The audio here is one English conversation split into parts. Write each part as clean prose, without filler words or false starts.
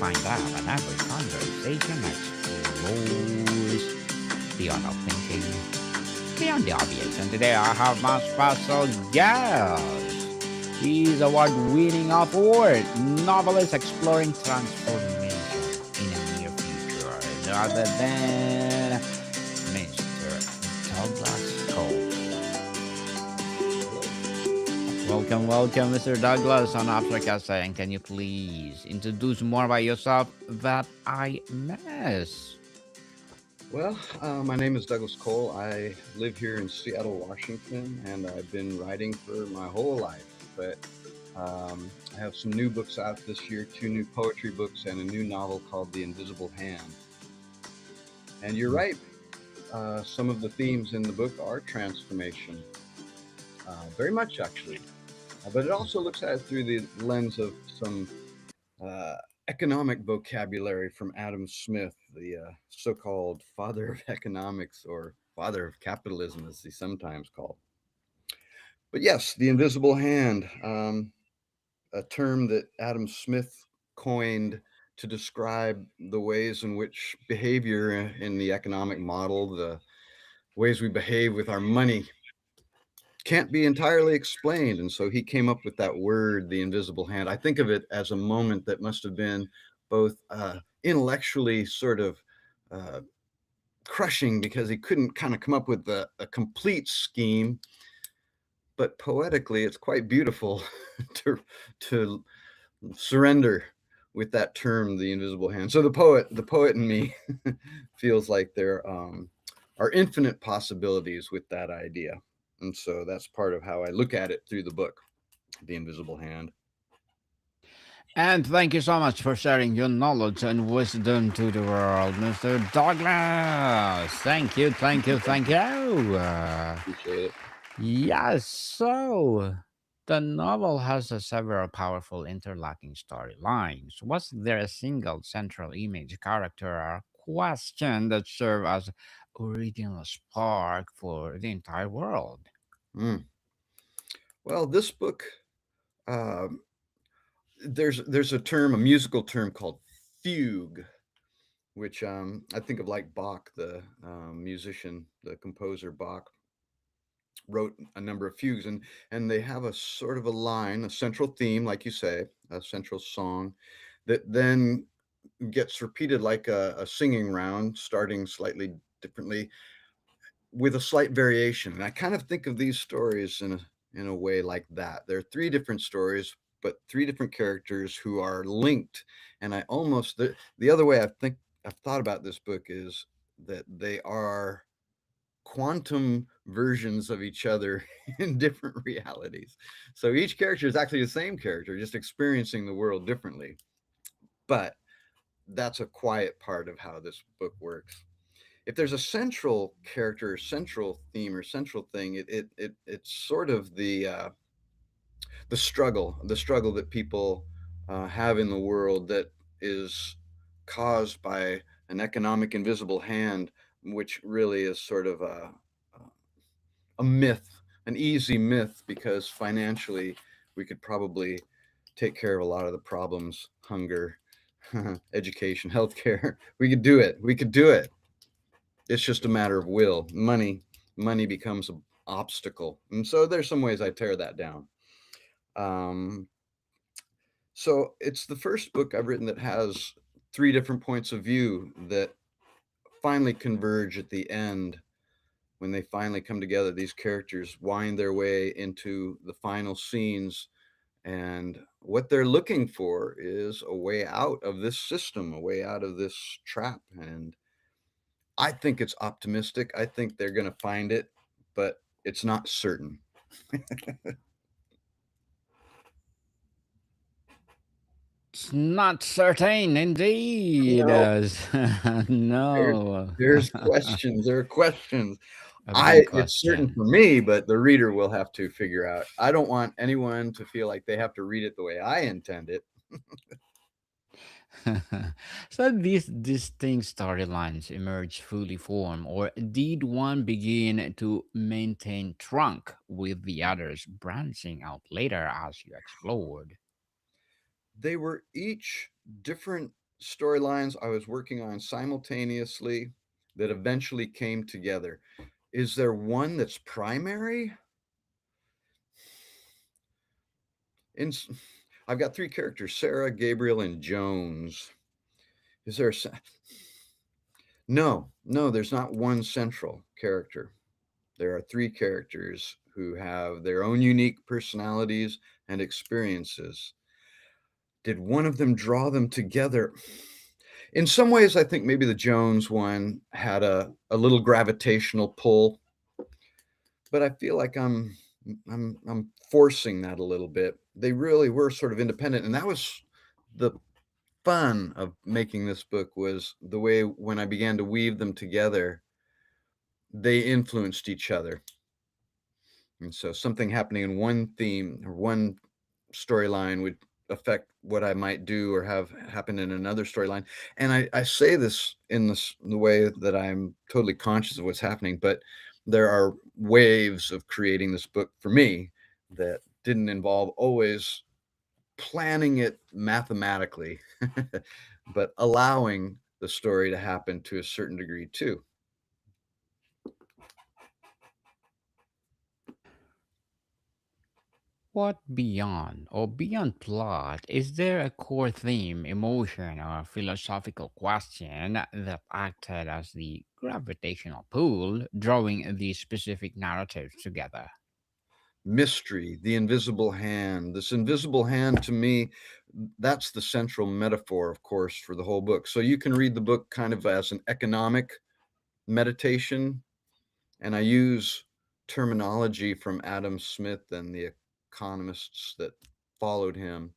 find out another conversation explores the art of thinking beyond the obvious. And today I have my special guest. He's award-winning author, novelist exploring transformation in the near future, no other than Mr. Douglas Cole. Hello. Welcome, Mr. Douglas on Africa saying, can you please introduce more about yourself that I miss? My name is Douglas Cole. I live here in Seattle, Washington, and I've been writing for my whole life. But I have some new books out this year, two new poetry books, and a new novel called The Invisible Hand. And you're right, some of the themes in the book are transformation, very much actually. But it also looks at it through the lens of some uh, economic vocabulary from Adam Smith, the so called father of economics or father of capitalism, as he's sometimes called. But yes, the invisible hand, a term that Adam Smith coined to describe the ways in which behavior in the economic model, the ways we behave with our money, can't be entirely explained. And so he came up with that word, the invisible hand. I think of it as a moment that must have been both intellectually sort of uh, crushing because he couldn't kind of come up with a complete scheme, but poetically, it's quite beautiful to to surrender with that term, the invisible hand. So the poet in me feels like there are infinite possibilities with that idea. And so that's part of how I look at it through the book, The Invisible Hand. And thank you so much for sharing your knowledge and wisdom to the world, Mr. Douglas. Thank you. Appreciate it. Yes, so the novel has several powerful interlocking storylines. Was there a single central image, character, or question that served as original spark for the entire world? Mm. Well, this book, um, there's a term, a musical term called fugue, which I think of like Bach, the musician, the composer Bach wrote a number of fugues, and they have a sort of a line, a central theme, like you say, a central song that then gets repeated like a singing round, starting slightly differently with a slight variation. And I kind of think of these stories in a way like that. There are three different stories, but three different characters who are linked. And I almost the other way I've thought about this book is that they are quantum versions of each other in different realities. So each character is actually the same character, just experiencing the world differently. But that's a quiet part of how this book works. If there's a central character, central theme, or central thing, it's sort of the struggle that people have in the world that is caused by an economic invisible hand, which really is sort of a myth, an easy myth, because financially we could probably take care of a lot of the problems, hunger, education, healthcare. We could do it. We could do it. It's just a matter of will. Money becomes an obstacle, and so there's some ways I tear that down. Um, so it's the first book I've written that has three different points of view that finally converge at the end. When they finally come together, these characters wind their way into the final scenes, and what they're looking for is a way out of this system, a way out of this trap. And I think it's optimistic. I think they're going to find it, but it's not certain. It's not certain, indeed. No, there's No. there's questions. There are questions. A big I It's certain question. for me, but the reader will have to figure out. I don't want anyone to feel like they have to read it the way I intend it. So these distinct storylines emerge fully formed, or did one begin to maintain trunk with the others branching out later as you explored? They were each different storylines I was working on simultaneously that eventually came together. Is there one that's primary? In, I've got three characters: Sarah, Gabriel, and Jones. Is there a, no, there's not one central character. There are three characters who have their own unique personalities and experiences. Did one of them draw them together? In some ways, I think maybe the Jones one had a little gravitational pull, but I feel like I'm forcing that a little bit. They really were sort of independent, and that was the fun of making this book, was the way when I began to weave them together, they influenced each other. And so something happening in one theme or one storyline would affect what I might do or have happen in another storyline. And I say this in the way that I'm totally conscious of what's happening, but there are waves of creating this book for me that didn't involve always planning it mathematically, but allowing the story to happen to a certain degree too. What beyond plot, is there a core theme, emotion, or philosophical question that acted as the gravitational pull, drawing these specific narratives together? Mystery, the invisible hand. This invisible hand, to me, that's the central metaphor, of course, for the whole book. So you can read the book kind of as an economic meditation, and I use terminology from Adam Smith and the economists that followed him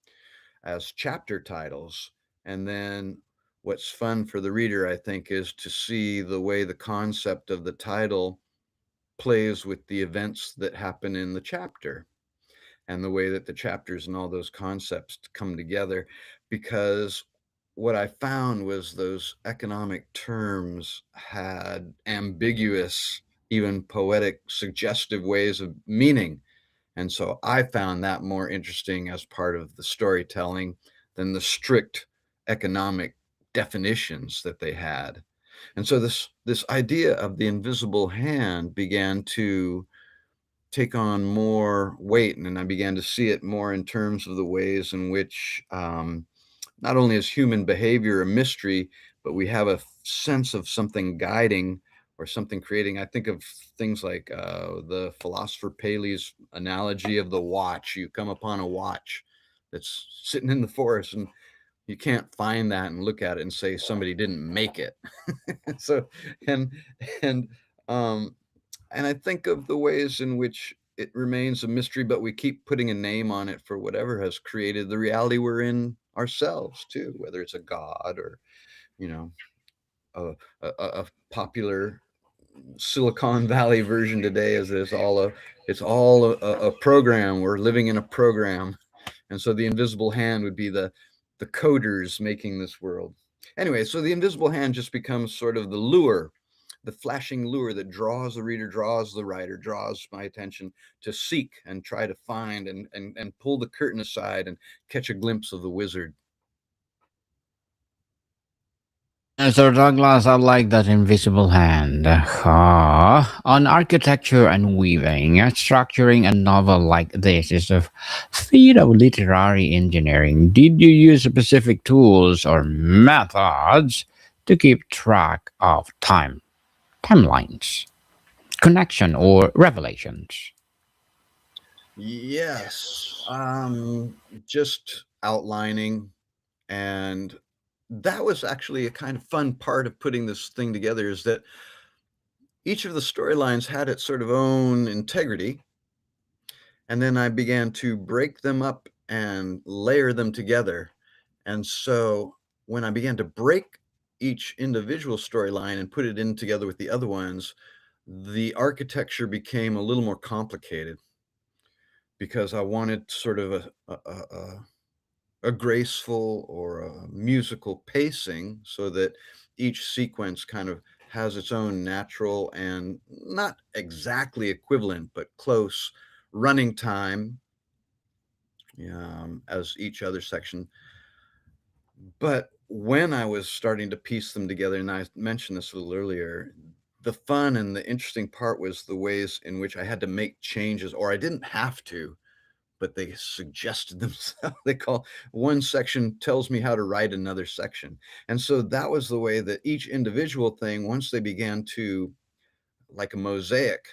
as chapter titles. And then what's fun for the reader, I think, is to see the way the concept of the title plays with the events that happen in the chapter, and the way that the chapters and all those concepts come together. Because what I found was those economic terms had ambiguous, even poetic, suggestive ways of meaning. And so I found that more interesting as part of the storytelling than the strict economic definitions that they had. And so this idea of the invisible hand began to take on more weight, and I began to see it more in terms of the ways in which not only is human behavior a mystery, but we have a sense of something guiding or something creating. I think of things like the philosopher Paley's analogy of the watch. You come upon a watch that's sitting in the forest, and you can't find that and look at it and say somebody didn't make it. So, and and um, and I think of the ways in which it remains a mystery, but we keep putting a name on it for whatever has created the reality we're in ourselves too, whether it's a god or, you know, a popular Silicon Valley version today is it's all a program. We're living in a program. And so the invisible hand would be the coders making this world. Anyway, so the invisible hand just becomes sort of the lure, the flashing lure that draws the reader, draws the writer, draws my attention to seek and try to find and pull the curtain aside and catch a glimpse of the wizard. Mr. Douglas, I like that invisible hand. On architecture and weaving, structuring a novel like this is a feat of literary engineering. Did you use specific tools or methods to keep track of timelines, connection, or revelations? Yes, just outlining, and that was actually a kind of fun part of putting this thing together, is that each of the storylines had its sort of own integrity, and then I began to break them up and layer them together. And so when I began to break each individual storyline and put it in together with the other ones, the architecture became a little more complicated, because I wanted sort of a graceful or a musical pacing, so that each sequence kind of has its own natural and not exactly equivalent, but close running time, as each other section. But when I was starting to piece them together, and I mentioned this a little earlier, the fun and the interesting part was the ways in which I had to make changes, or I didn't have to, but they suggested themselves. They call one section tells me how to write another section. And so that was the way that each individual thing, once they began to, like a mosaic,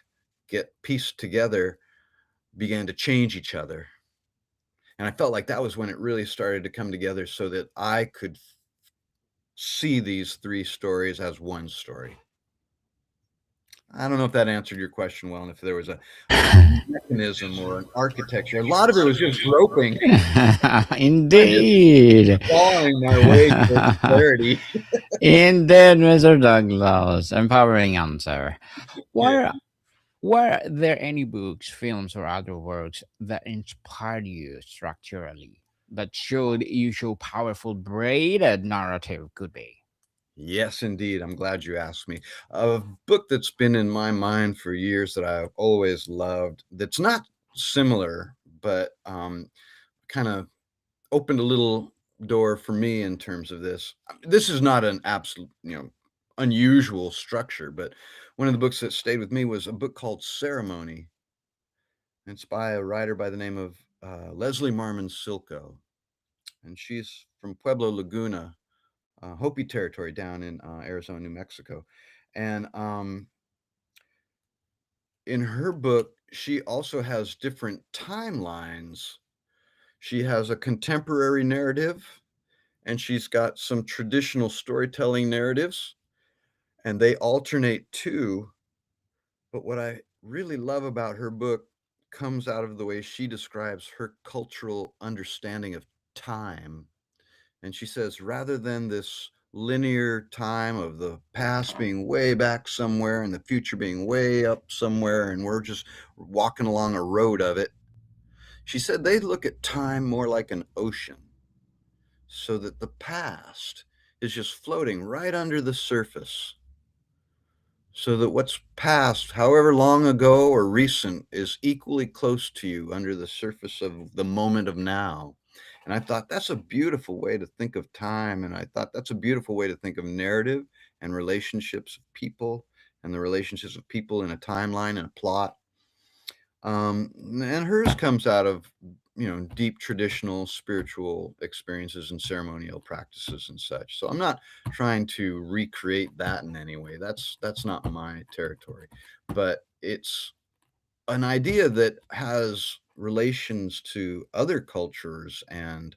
get pieced together, began to change each other. And I felt like that was when it really started to come together so that I could see these three stories as one story. I don't know if that answered your question well, and if there was a mechanism or an architecture. A lot of it was just groping, I just Indeed. clawing my way towards clarity. Indeed, Mr. Douglas. Empowering answer. Yeah. Were, were there any books, films, or other works that inspired you structurally that showed you so powerful braided narrative could be? Yes, indeed. I'm glad you asked me. A book that's been in my mind for years that I've always loved, that's not similar, but kind of opened a little door for me in terms of this. This is not an absolute, unusual structure, but one of the books that stayed with me was a book called Ceremony. It's by a writer by the name of Leslie Marmon Silko, and she's from Pueblo Laguna, Hopi territory down in Arizona, New Mexico. And in her book, she also has different timelines. She has a contemporary narrative, and she's got some traditional storytelling narratives, and they alternate too. But what I really love about her book comes out of the way she describes her cultural understanding of time. And she says, rather than this linear time of the past being way back somewhere and the future being way up somewhere, and we're just walking along a road of it, she said they look at time more like an ocean, so that the past is just floating right under the surface, so that what's past, however long ago or recent, is equally close to you under the surface of the moment of now. And I thought that's a beautiful way to think of time. And I thought that's a beautiful way to think of narrative and relationships of people and the relationships of people in a timeline and a plot. And hers comes out of, deep traditional spiritual experiences and ceremonial practices and such. So I'm not trying to recreate that in any way. That's not my territory. But it's an idea that has relations to other cultures and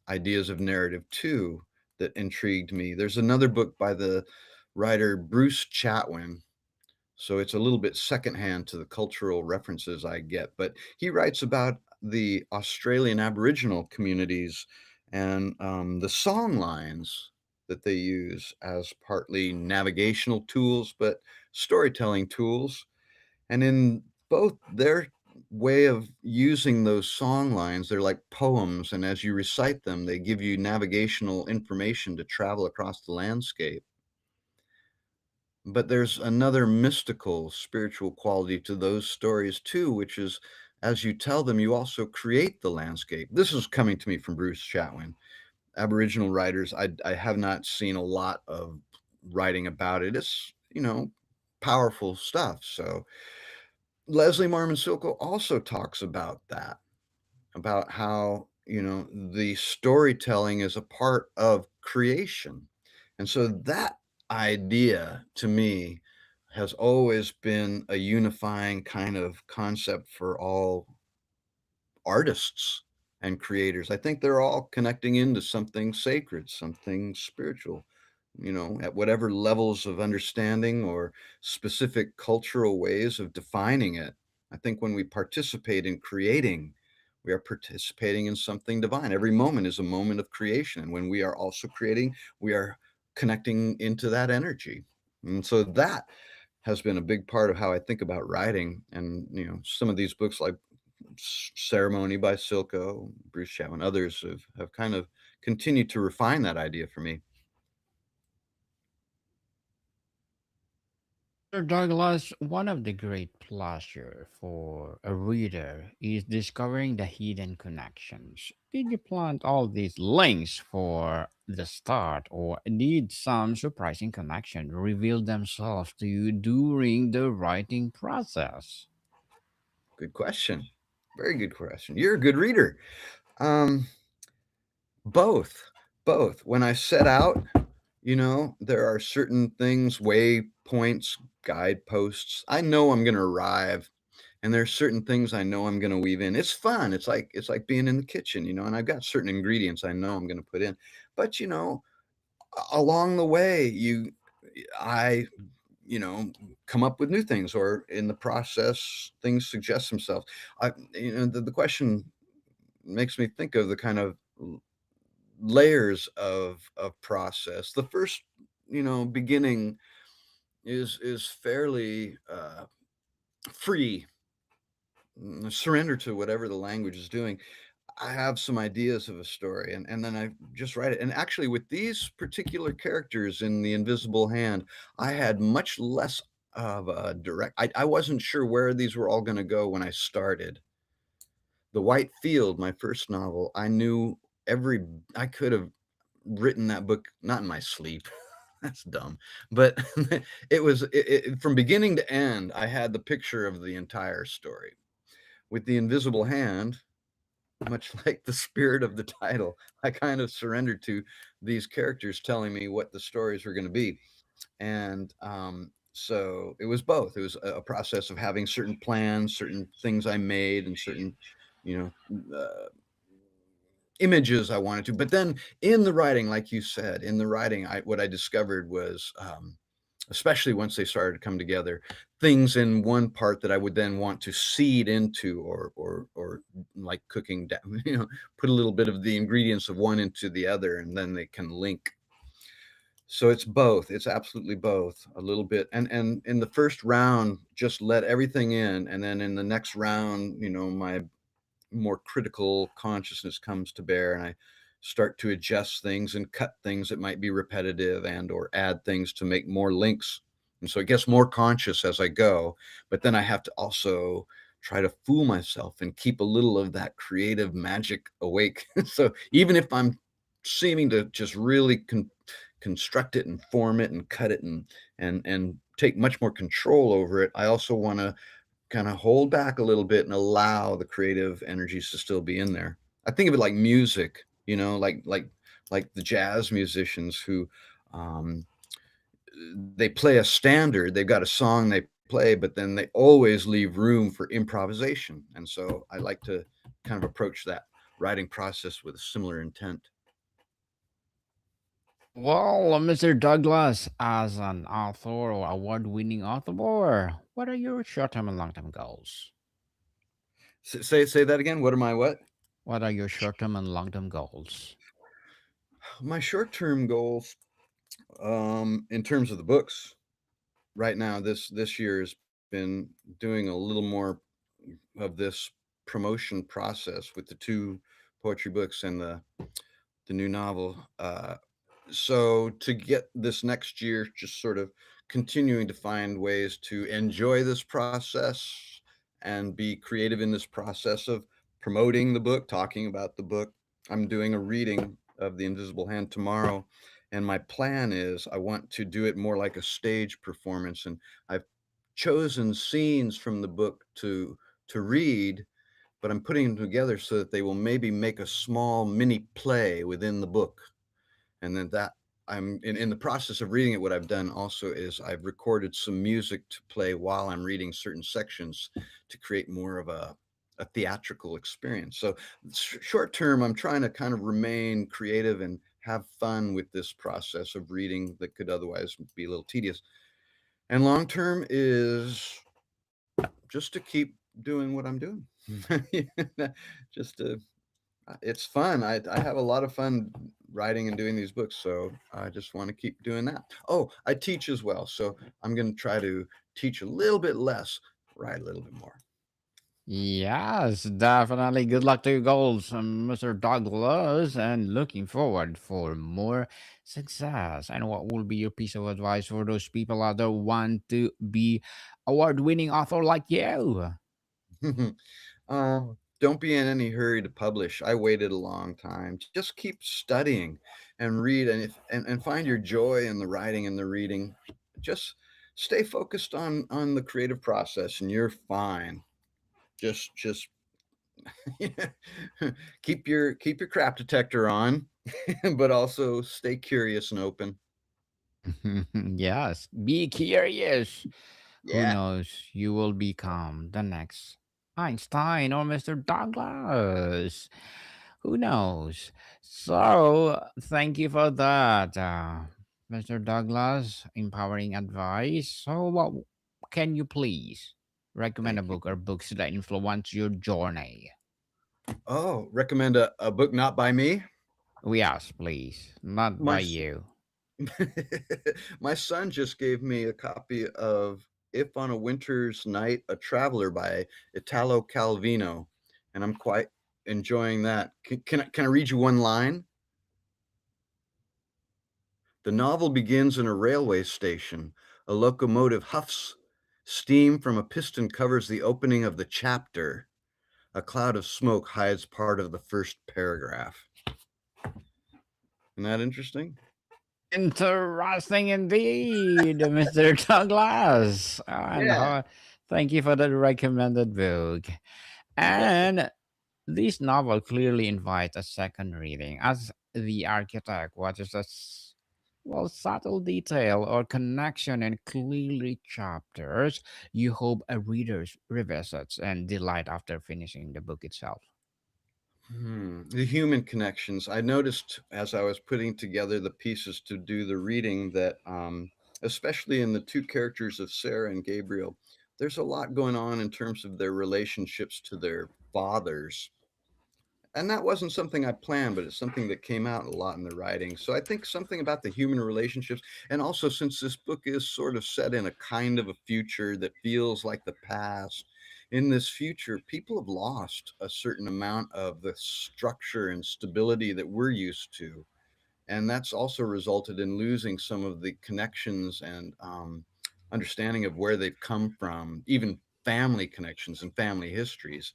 ideas of narrative too that intrigued me. There's another book by the writer Bruce Chatwin, so it's a little bit secondhand to the cultural references I get. But he writes about the Australian Aboriginal communities and the song lines that they use as partly navigational tools, but storytelling tools. And in both their way of using those song lines, they're like poems. And as you recite them, they give you navigational information to travel across the landscape. But there's another mystical, spiritual quality to those stories too, which is as you tell them, you also create the landscape. This is coming to me from Bruce Chatwin. Aboriginal writers, I have not seen a lot of writing about it. It's, powerful stuff. So Leslie Marmon Silko also talks about that, about how, the storytelling is a part of creation. And so that idea to me has always been a unifying kind of concept for all artists and creators. I think they're all connecting into something sacred, something spiritual, at whatever levels of understanding or specific cultural ways of defining it. I think when we participate in creating, we are participating in something divine. Every moment is a moment of creation. And when we are also creating, we are connecting into that energy. And so that has been a big part of how I think about writing. And, some of these books like Ceremony by Silko, Bruce Chatwin, others have kind of continued to refine that idea for me. Sir Douglas, one of the great pleasure for a reader is discovering the hidden connections. Did you plant all these links for the start or did some surprising connection reveal themselves to you during the writing process? Good question. Very good question. You're a good reader. Um, both, both. When I set out, there are certain things, waypoints, guideposts. I know I'm going to arrive, and there's certain things I know I'm going to weave in. It's fun. It's like being in the kitchen, and I've got certain ingredients I know I'm going to put in. But along the way, I, you know, come up with new things, or in the process, things suggest themselves. The question makes me think of the kind of layers of process. The first, beginning is fairly free, surrender to whatever the language is doing. I have some ideas of a story, and then I just write it. And actually, with these particular characters in The Invisible Hand, I had much less of a direct. I wasn't sure where these were all going to go when I started. The White Field, my first novel, I knew every. I could have written that book not in my sleep. That's dumb, but from beginning to end. I had the picture of the entire story. With The Invisible Hand, much like the spirit of the title, I kind of surrendered to these characters telling me what the stories were going to be. And so it was both. It was a process of having certain plans, certain things I made, and certain, images I wanted to. But then in the writing, like you said, in the writing, what I discovered was, especially once they started to come together, things in one part that I would then want to seed into, or like cooking, put a little bit of the ingredients of one into the other, and then they can link. So it's both. It's absolutely both. A little bit, and in the first round, just let everything in, and then in the next round, my more critical consciousness comes to bear, and I start to adjust things and cut things that might be repetitive, and or add things to make more links. And so it gets more conscious as I go, but then I have to also try to fool myself and keep a little of that creative magic awake. So even if I'm seeming to just really construct it and form it and cut it and take much more control over it, I also want to kind of hold back a little bit and allow the creative energies to still be in there. I think of it like music, like the jazz musicians who, um, they play a standard. They've got a song they play, but then they always leave room for improvisation. And so I like to kind of approach that writing process with a similar intent. Well, Mr. Douglas, as an author or award winning author, what are your short term and long term goals? Say that again. What are my what? What are your short term and long term goals? My short term goals, in terms of the books, right now, this year has been doing a little more of this promotion process with the two poetry books and the new novel. So to get this next year, just sort of continuing to find ways to enjoy this process and be creative in this process of promoting the book, talking about the book. I'm doing a reading of The Invisible Hand tomorrow, and my plan is I want to do it more like a stage performance. And I've chosen scenes from the book to read, but I'm putting them together so that they will maybe make a small mini play within the book. And then that I'm in the process of reading it. What I've done also is I've recorded some music to play while I'm reading certain sections to create more of a theatrical experience. So short term, I'm trying to kind of remain creative and have fun with this process of reading that could otherwise be a little tedious. And long term is just to keep doing what I'm doing. Just to It's fun. I have a lot of fun writing and doing these books, so I just want to keep doing that. Oh, I teach as well, so I'm going to try to teach a little bit less, write a little bit more. Yes, definitely. Good luck to your goals, Mr. Douglas, and looking forward for more success. And what will be your piece of advice for those people out there who want to be award-winning author like you? Don't be in any hurry to publish. I waited a long time. Just keep studying and read, and and find your joy in the writing and the reading. Just stay focused on the creative process, and you're fine. Just keep your crap detector on, but also stay curious and open. Yes, be curious. Who Yeah. knows? You will become the next Einstein or Mr. Douglas. Who knows? So, thank you for that, Mr. Douglas. Empowering advice. So, what can you please recommend a Thank you. book or books that influence your journey? Oh, recommend a book not by me. Yes, please. Not My by s- you. my son just gave me a copy of If on a Winter's Night, a Traveler by Italo Calvino, and I'm quite enjoying that. Can I read you one line? The novel begins in a railway station. A locomotive huffs. Steam from a piston covers the opening of the chapter. A cloud of smoke hides part of the first paragraph. Isn't that interesting? Interesting indeed, Mr. Douglas. And Yeah. thank you for the recommended book. And this novel clearly invites a second reading. As the architect watches well, subtle detail or connection in clearly chapters, you hope a reader revisits and delight after finishing the book itself. The human connections. I noticed as I was putting together the pieces to do the reading that, especially in the two characters of Sarah and Gabriel, there's a lot going on in terms of their relationships to their fathers. And that wasn't something I planned, but it's something that came out a lot in the writing. So I think something about the human relationships, and also since this book is sort of set in a kind of a future that feels like the past, in this future, people have lost a certain amount of the structure and stability that we're used to. And that's also resulted in losing some of the connections and understanding of where they've come from, even family connections and family histories.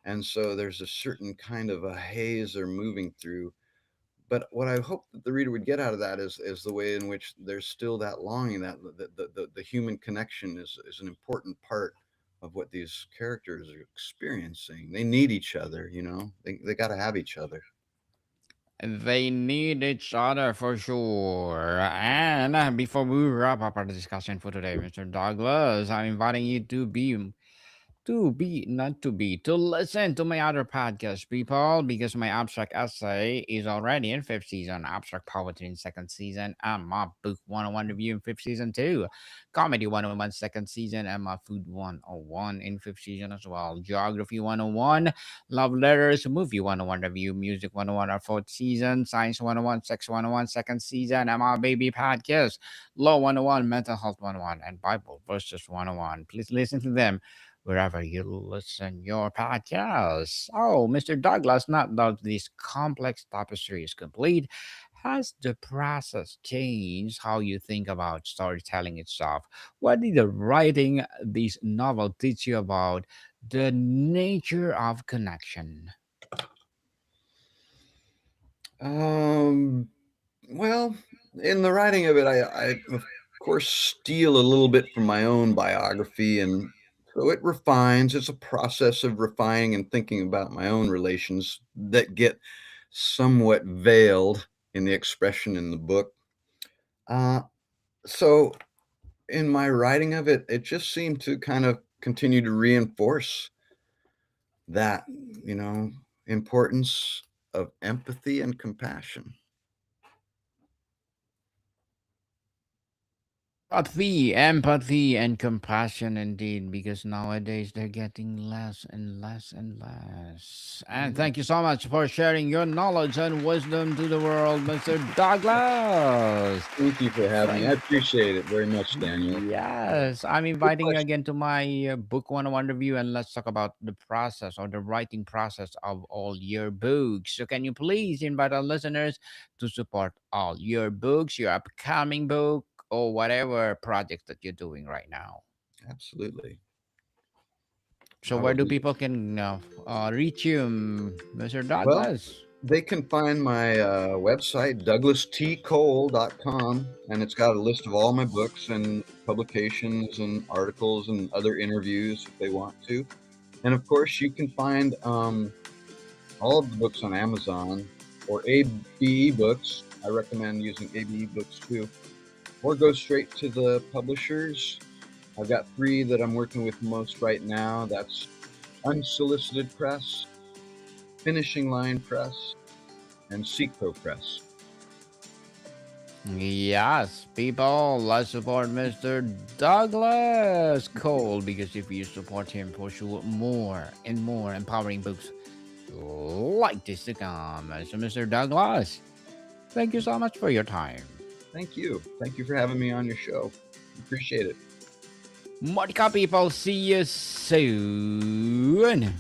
And so there's a certain kind of a haze they're moving through. But what I hope that the reader would get out of that is the way in which there's still that longing, that the human connection is an important part of what these characters are experiencing. They need each other, they got to have each other. They need each other for sure. And before we wrap up our discussion for today, Mr. Douglas, I'm inviting you not to be, to listen to my other podcast, people, because my abstract essay is already in fifth season, abstract poetry in second season, and my book 101 review in fifth season too, comedy 101 second season, and my food 101 in fifth season as well, geography 101, love letters, movie 101 review, music 101 our fourth season, science 101, sex 101 second season, and my baby podcast, law 101, mental health 101, and Bible verses 101. Please listen to them wherever you listen your podcasts. Oh, Mr. Douglas, not that this complex tapestry is complete, has the process changed how you think about storytelling itself? What did the writing this novel teach you about the nature of connection? Um, well, in the writing of it, I of course steal a little bit from my own biography, and so it refines. It's a process of refining and thinking about my own relations that get somewhat veiled in the expression in the book. Uh, so in my writing of it, it just seemed to kind of continue to reinforce that, you know, importance of empathy and compassion. Empathy, and compassion indeed, because nowadays they're getting less and less and less. And Yeah. thank you so much for sharing your knowledge and wisdom to the world, Mr. Douglas. Thank you for having me. I Thank appreciate it very much, Daniel. Yes, I'm Good inviting you question. again to my book 101 review, and let's talk about the process or the writing process of all your books. So, can you please invite our listeners to support all your books, your upcoming book, or whatever project that you're doing right now? Absolutely. So, I where will do do. people can reach you, Mr. Well, Douglas? They can find my website, douglastcole.com, and it's got a list of all my books and publications and articles and other interviews if they want to. And of course, you can find all of the books on Amazon or ABE Books. I recommend using ABE Books too, or go straight to the publishers. I've got 3 that I'm working with most right now. That's Unsolicited Press, Finishing Line Press, and Seco Press. Yes, people, let's support Mr. Douglas Cole, because if you support him, for sure, more and more empowering books like this to come. So, Mr. Douglas, thank you so much for your time. Thank you. Thank you for having me on your show. Appreciate it. Monica, people, see you soon.